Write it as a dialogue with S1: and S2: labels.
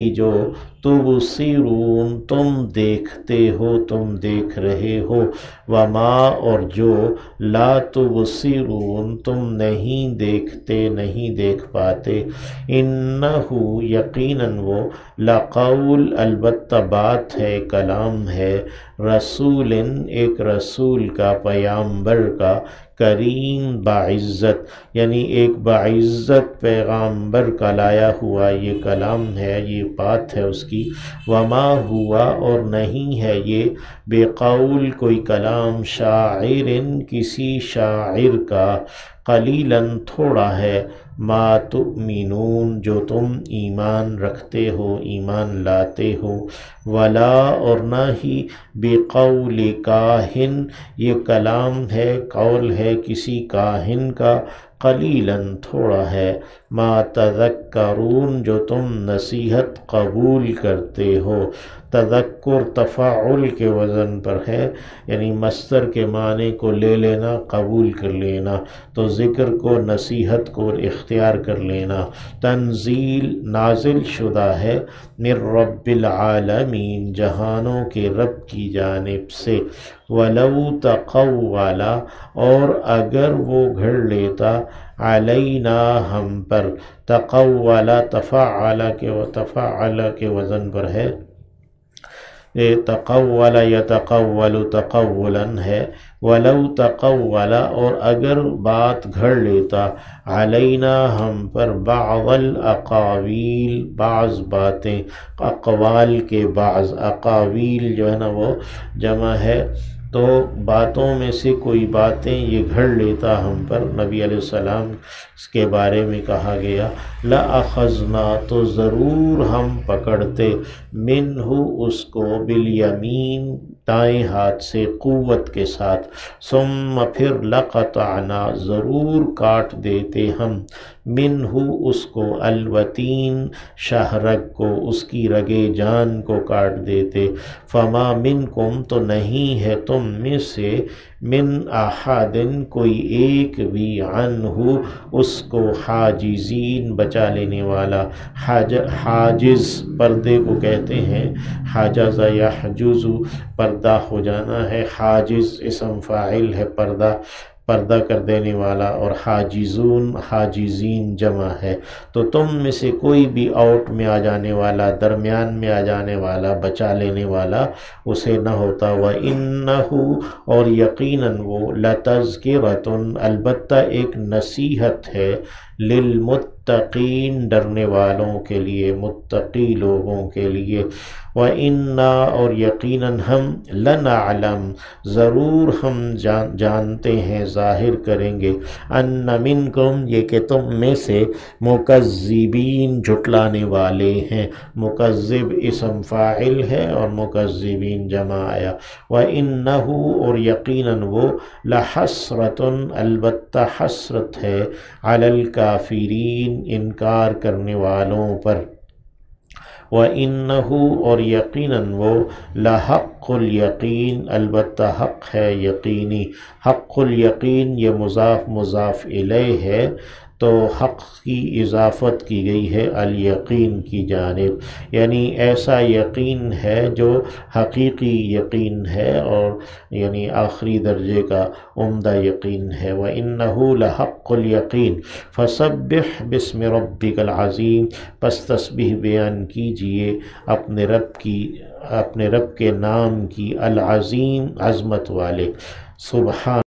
S1: جو تبصرون تم دیکھتے ہو، تم دیکھ رہے ہو، وما اور جو لا تبصرون تم نہیں دیکھتے، نہیں دیکھ پاتے، انہو یقیناً وہ لقول البتہ بات ہے، کلام ہے، رسول ایک رسول کا، پیامبر کا، کریم باعزت، یعنی ایک باعزت پیغامبر کا لایا ہوا یہ کلام ہے، یہ بات ہے اس کی، وما ہوا اور نہیں ہے یہ بقول کوئی کلام، شاعر کسی شاعر کا، قلیلاً تھوڑا ہے، ما تؤمنون جو تم ایمان رکھتے ہو، ایمان لاتے ہو، ولا اور نہ ہی بقول کاہن یہ کلام ہے، قول ہے کسی کاہن کا، قلیلاً تھوڑا ہے، ما تذکرون جو تم نصیحت قبول کرتے ہو۔ تذکر تفاعل کے وزن پر ہے، یعنی مصدر کے معنی کو لے لینا، قبول کر لینا، تو ذکر کو، نصیحت کو اختیار کر لینا۔ تنزیل نازل شدہ ہے، من رب العالمین جہانوں کے رب کی جانب سے، وَلَوْ تَقَوَّلَ اور اگر وہ گھڑ لیتا، علینا ہم پر، تقول تفعل کے وزن پر ہے، تقول یتقول تقولاً ہے، وَلَوْ تَقَوَّلَ اور اگر بات گھڑ لیتا، علینا ہم پر، بعض الاقاویل بعض باتیں، اقوال کے بعض، اقاویل جو ہے نا وہ جمع ہے، تو باتوں میں سے کوئی باتیں یہ گھڑ لیتا ہم پر، نبی علیہ السلام کے بارے میں کہا گیا، لَأَخَذْنَا تو ضرور ہم پکڑتے، منہ اس کو، بالیمین دائیں ہاتھ سے، قوت کے ساتھ، ثم پھر لقطعنا ضرور کاٹ دیتے ہم، منہ اس کو، الوتین شہرگ کو، اس کی رگے جان کو کاٹ دیتے، فما منکم تو نہیں ہے تم میں سے، من احد کوئی ایک بھی، عنہ اس کو، حاجزین بچا لینے والا، حاجز پردے کو کہتے ہیں، حجز یحجز پردہ ہو جانا ہے، حاجز اسم فاعل ہے، پردہ کر دینے والا، اور حاجزون حاجزین جمع ہے، تو تم میں سے کوئی بھی آؤٹ میں آ جانے والا، درمیان میں آ جانے والا، بچا لینے والا اسے نہ ہوتا، وَإِنَّهُ اور یقیناً وہ، لَتَذْكِرَةٌ البتہ ایک نصیحت ہے، للمتقین ڈرنے والوں کے لیے، متقی لوگوں کے لیے، وَإِنَّا اور یقیناً ہم، لَنَعْلَمُ ضرور ہم جانتے ہیں، ظاہر کریں گے، أَنَّ مِنْكُمْ یہ کہ تم میں سے، مکذبین جھٹلانے والے ہیں، مکذب اسم فاعل ہے اور مکذبین جمع آیا، وَإِنَّهُ اور یقیناً وہ، لحسرة البتہ حسرت ہے، علی الکافرین انکار کرنے والوں پر، وَإِنَّهُ اور یقیناً وہ، لحق الیقین البتہ حق ہے یقینی، حق الیقین یہ مضاف مضاف الیہ ہے، تو حق کی اضافت کی گئی ہے الیقین کی جانب، یعنی ایسا یقین ہے جو حقیقی یقین ہے، اور یعنی آخری درجے کا عمدہ یقین ہے، وَإِنَّهُ لَحَقُّ الْيَقِينِ فَسَبِّحْ بِاسْمِ رَبِّكَ الْعَظِيمِ پس تسبیح بیان کیجئے اپنے رب کے نام کی، العظیم عظمت والے، سبحان